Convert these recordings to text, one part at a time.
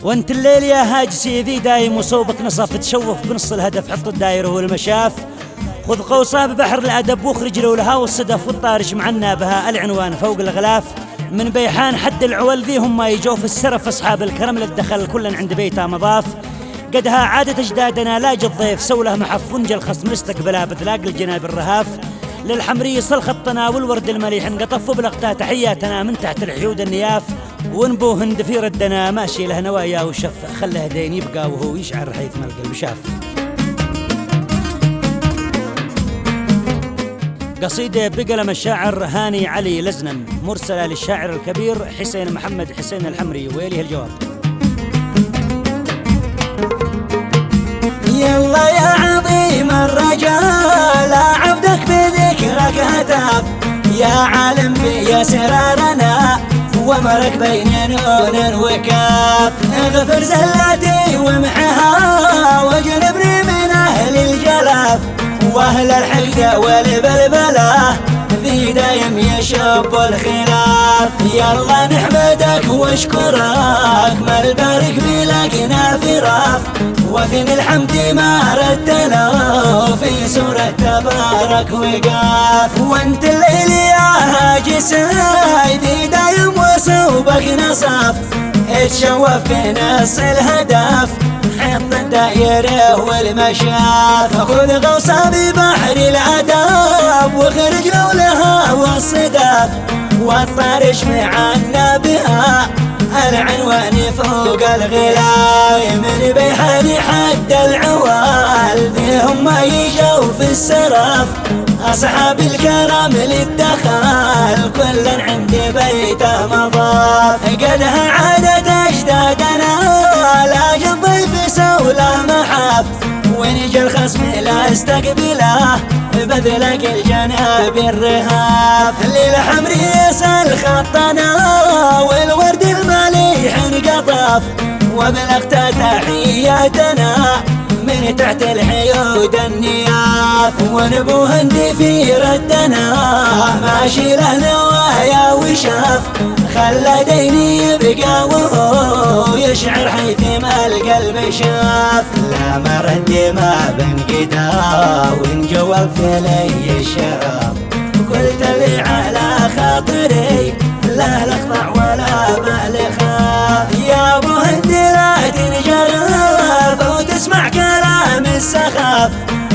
وانت الليل يا هاجسي ذي دايم وصوبك نصف تشوف بنص الهدف، حط الدايره والمشاف، خذ قوسها ببحر الأدب واخرج لولها والصدف والطارش معنا بها العنوان فوق الغلاف. من بيحان حد العول ذي هم ما يجوا في السرف أصحاب الكرم للدخل كل عند بيته مضاف. قدها عادة أجدادنا لاج الضيف سوله محف ونجى الخصم نستقبلها بثلاق الجناب الرهاف. للحمري صل خطنا والورد المليح انقطف وبلغتها تحياتنا من تحت الحيود النياف. ونبو هند في ردنا ماشي له نوايا وشف، خله دين يبقى وهو يشعر حيث ما القلب شاف. قصيدة بقلم الشاعر هاني علي لزنم مرسلة للشاعر الكبير حسين محمد حسين الحمري، ويليه الجواب. يلا يا عظيم الرجال عبدك بذكرك هتاف، يا عالم في اسرارنا ومرك بين نون وكاف. اغفر زلاتي وامحها واجنبني من اهل الجلاف، واهل الحقد والبلبله ذي دايم يشب الخلاف. يلا نحمدك واشكرك ما البارك بلاقنا فراف، وفين الحمد ما ردنا في سورة تبارك وقاف. وانت الليل يا هاجس ذي دايم وصوبك نصاف، اتشوف بنص الهدف حط الدائرة والمشاف. خذ غوصة ببحر الأدب واخرج لولها والصدف، والطارش معنا بها العنوان فوق الغلاف. من بيحان حد العوال ذي هم يجوا في السرف أصحاب الكرم للدخل كل عند بيته مضاف. قدها عادة أجدادنا لاج الضيف سوله محاف، ونجى الخصم لا استقبله بذلك الجناب الرهاف. للحمري يسأل خطنا والورد المليح انقطف، وبلغت تحياتنا من تحت الحيود النياف. ونبو هندي في ردنا ماشي له نوايا وشاف، خلى ديني يبقى وهو يشعر حيث ما القلب شاف. لا مرد ما بنقدا ونجواب لي الشرف، قلت لي على خاطري لا لخضع ولا بالخاف. يا ابو هند لا تنجرف وتسمع كلام السخاف،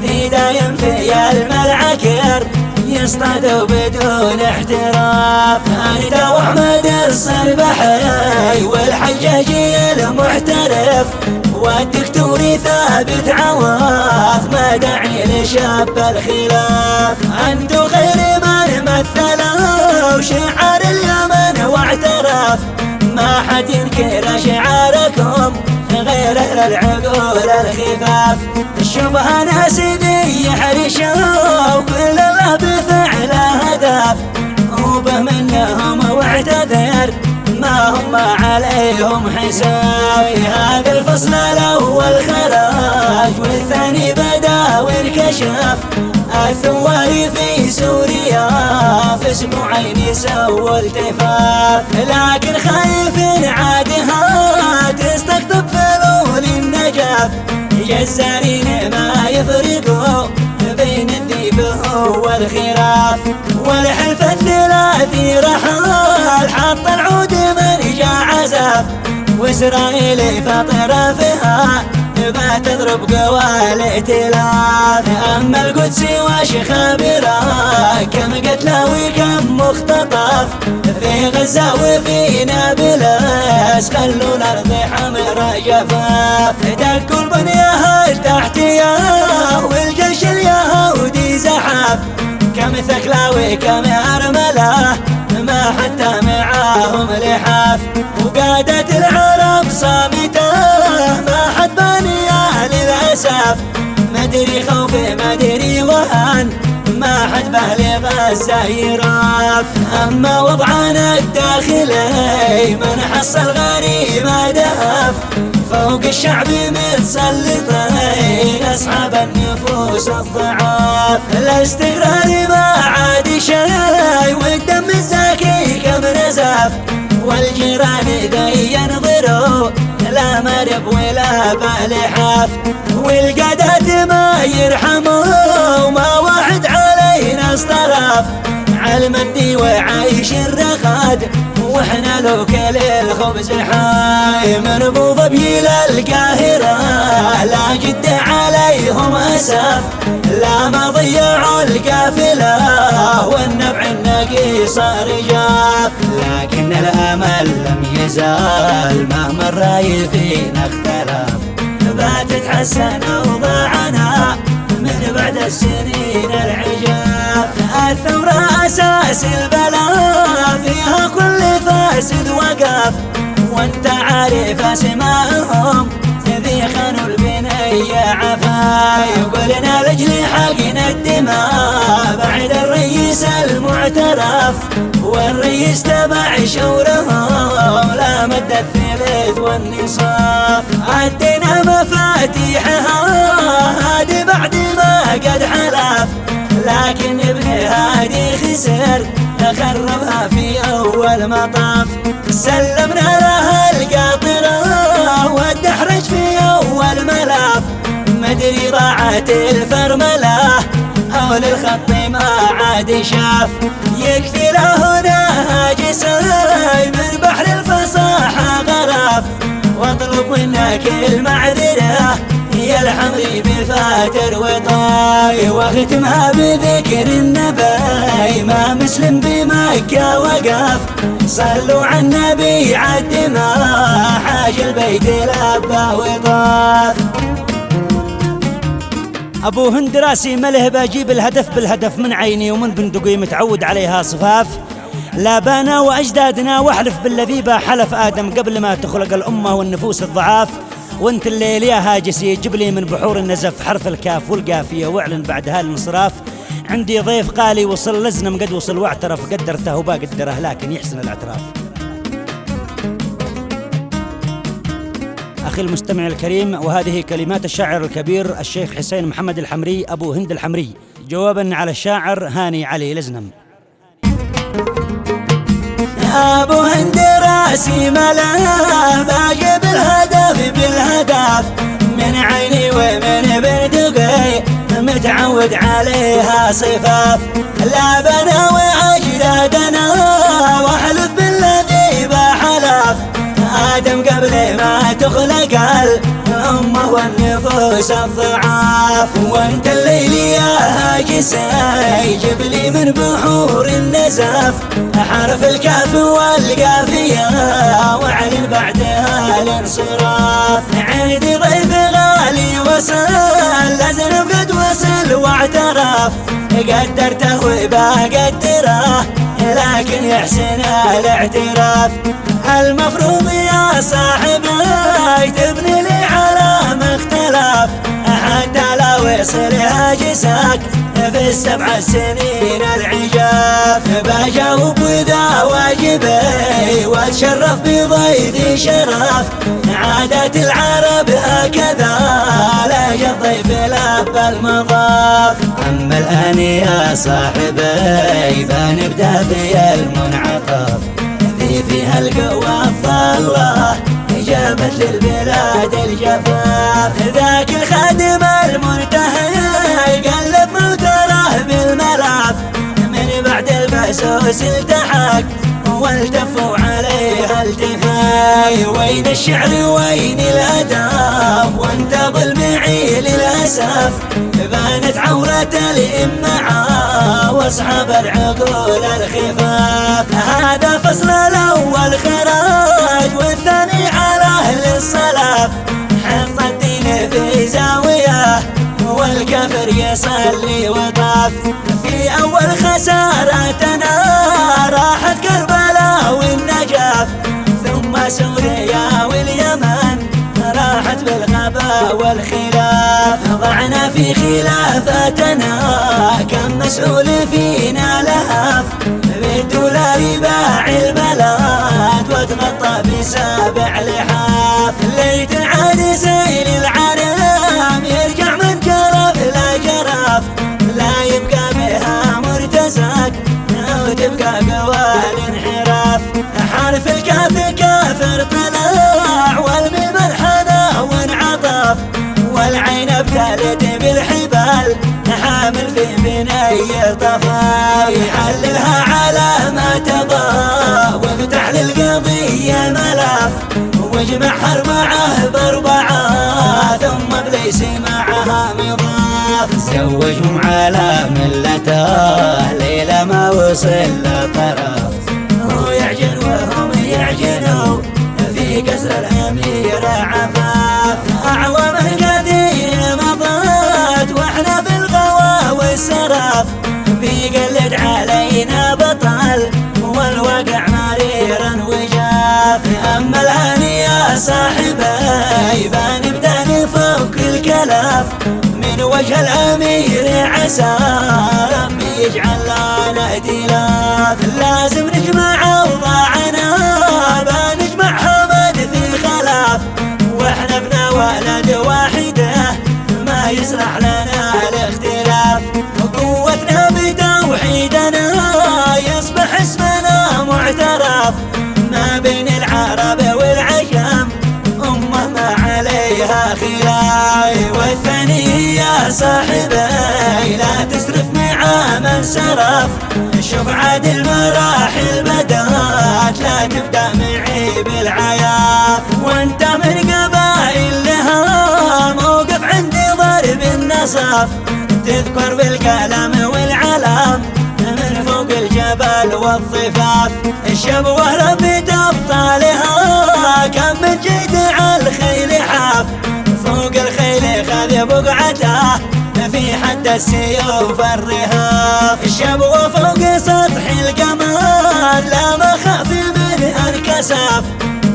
ذي دايم في الملعكر يصطادوا بدون احتراف. انت واحمد الصربحي والحجاجي المحترف والدكتوري ثابت عواف، ما داعي لشاب الخلاف. انتو خير من مثلوا شعار اليمن واعترف، ما حد ينكر شعاركم غير اهل العقول الخفاف. الشبهة ناس ذي يحرشوا كل الله بفعله هدف، وبه منهم واعتذر ما هم عليهم حساب. في هذا الفصل الاول خرج والثاني بدا وانكشف، الثواري في سوريا في اسبوعين سووا التفاف. لكن خايف عادها تستقطب فلول النجاف، جزارين ما يفرقوا بين الذيب والخراف. والحلف الثلاثي رحال حط العود من جاع عزاف، واسرائيل فطر فيها ما تضرب قوى الائتلاف. اما القدس وش خابره كم قتلى وكم مختطف، في غزه وفي نابلس خلوا الارض حمرا جفاف. دقوا البنيه تحتيه والجيش اليهودي زحف، كم ثكلى وكم ارمله ما حتى معاهم لحاف. وقادة العرب صامته ما حد بانية للأسف، مدري خوف مدري وهن ما حد به لغزة يراف. أما وضعنا الداخلي من حصل غريب دهف، فوق الشعب متسلطين أصحاب النفوس الضعاف. الاستقرار ما عاد شيء والدم الزاكي كم نزف، والجيران ذا ينظروا لا مرب ولا بالحاف، والقادات ما يرحموا وما واحد علينا اصطراف، عالمندي وعايش الرغاد واحنا لو كل الخبز حاي، مربوط بيل القاهرة لا جد عليهم اسف، لا ما ضيعوا القافلة والنبع النقي صار جاف، لكن الامل لم يزال مهما الراي فينا اختلف، باتت حسن اوضاعنا من بعد السنين العجاف، الثورة اساس البلاء فيها كل فاسد وقف، وانت عارف اسمائهم ذي خانوا البنية عفا، يقولنا لاجل حقنا الدماء بعد الرئيس المعترف، والرئيس تبع شورهم لا مد الثلث والنصاف، عدينا مفاتيحها هادي بعد ما قد حلف، لكن ابن هادي خسر خربها في اول مطاف، سلمنا لها القاطرة والدحرج في اول ملاف، مدري ضاعت الفرملة او للخط ما عاد شاف، يكفي له نهاج ساي من بحر الفصاحة غرف، واطلب منك المعذرة يا الحمري بالفاتر وطاي، واختمها بذكر النبي ما مسلم بمكة وقف، صلوا على النبي عد ما حاج البيت لبى وطاف. ابو هند راسي مله بجيب الهدف بالهدف من عيني ومن بندقي متعود عليها صفاف، لابانا واجدادنا واحلف بالذي حلف ادم قبل ما تخلق الامه والنفوس الضعاف، وانت الليل يا هاجسي جيب لي من بحور النزف حرف الكاف والقافيه واعلن بعد هالانصراف، عندي ضيف قالي وصل لزنم قد وصل واعترف قدرته وبقدره لكن يحسن الاعتراف. أخي المستمع الكريم، وهذه كلمات الشاعر الكبير الشيخ حسين محمد الحمري أبو هند الحمري جوابا على الشاعر هاني علي لزنم. أبو هند راسي ملاه باجي بالهدف بالهدف، من عيني ومن بندقي متعود عليها صفاف، لا بنا وأجدادنا واحلف بالذي بحلف، آدم قبل ما تخلق الأمة والنفوس الضعاف، وانت الليل يا هاجسي جيب لي من بحور النزف حرف الكاف والقافية واعلن بعدها الانصراف، عندي ضيف غالي وصل لازم قد وصل واعترف، قدرته وبقدره لكن يحسن الاعتراف، المفروض يا صاحبي تبني لي على مختلف، حتى لو يصل هاجسك في السبع سنين العجاف، بجاوب وذا واجبي واتشرف بضيفي شرف، عادات العرب هكذا لا الضيف لبى المضاف، اما الان يا صاحبي بنبدا في المنعطف، ذي فيها القوة الله جابت للبلاد الجفاف، ذاك الخادم المنتهي قلب موتره بالملاف، من بعد البسوس التحق والتفوا عليها التفاي، وين الشعر وين الاداب وانت ظلمعي للاسف، بانت عورة الامعاء واصحاب العقول الخفاف، هذا فصل الاول خراج والثاني على اهل الصلاف، حط الدين في زاويه والكفر يصلي وطاف، في اول خسارتنا راحت كربلاء والنجاف، ثم سوريا واليمن راحت بالغباء والخلاف، ضعنا في خلافتنا كم مسؤول فينا لهف، بالدولار باع البلد وتغطى بسابع لحاف، ليت عاد سيل العرام يرجع من كرف لا جرف، لا يبقى بها مرتزق او تبقى قوى الانحراف، حرف الكاف واصطفى يحللها على ما تبى وافتح للقضية ملف واجمع حرمعه باربعة ثم ابليس معها مضاف زوجهم على ملته ليلة ما وصل لطرف هو يعجن وهم يعجنوا في قصر الأمير عفاف أعوام كثير مضت واحنا في الغوا والسرف بيقلد علينا بطل والوقع مريرا وجاف أما الآن يا صاحبي بنبدأ نفك الكلف من وجه الأمير عسى ربي يجعل لنا ائتلاف لازم نجمع أوضاعنا بنجمع حمد في خلاف واحنا ابن ولد واحدة ما يصلح لنا الاختلاف قوتنا بتوحيدنا يصبح اسمنا معترف ما بين العرب والعجم أمة ما عليها خلاف والثاني يا صاحبي لا تسرف مع من سرف شوف عاد المراحل بدات لا تبدأ معي بالعياف وانت من قبائل لها موقف عندي ضرب النصف تذكر بالكلام والعلام من فوق الجبل والضفاف الشبوة ربيت أبطالها كم من جيد على الخيل حاف فوق الخيل خذ بقعته في حد السيوف الرهاف الشبوة فوق سطح القمر لا مخاف منها انكسف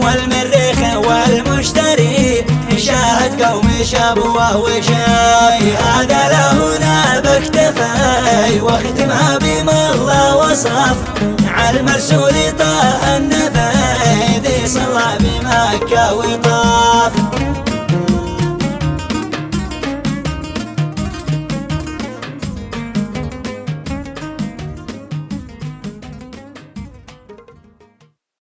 والمريخ والمشتري شاهد قوم شبوه وشاي هذا لهنا باكتفي واختمها بما الله وصف على المرسول طه النبي ذي صلى بمكة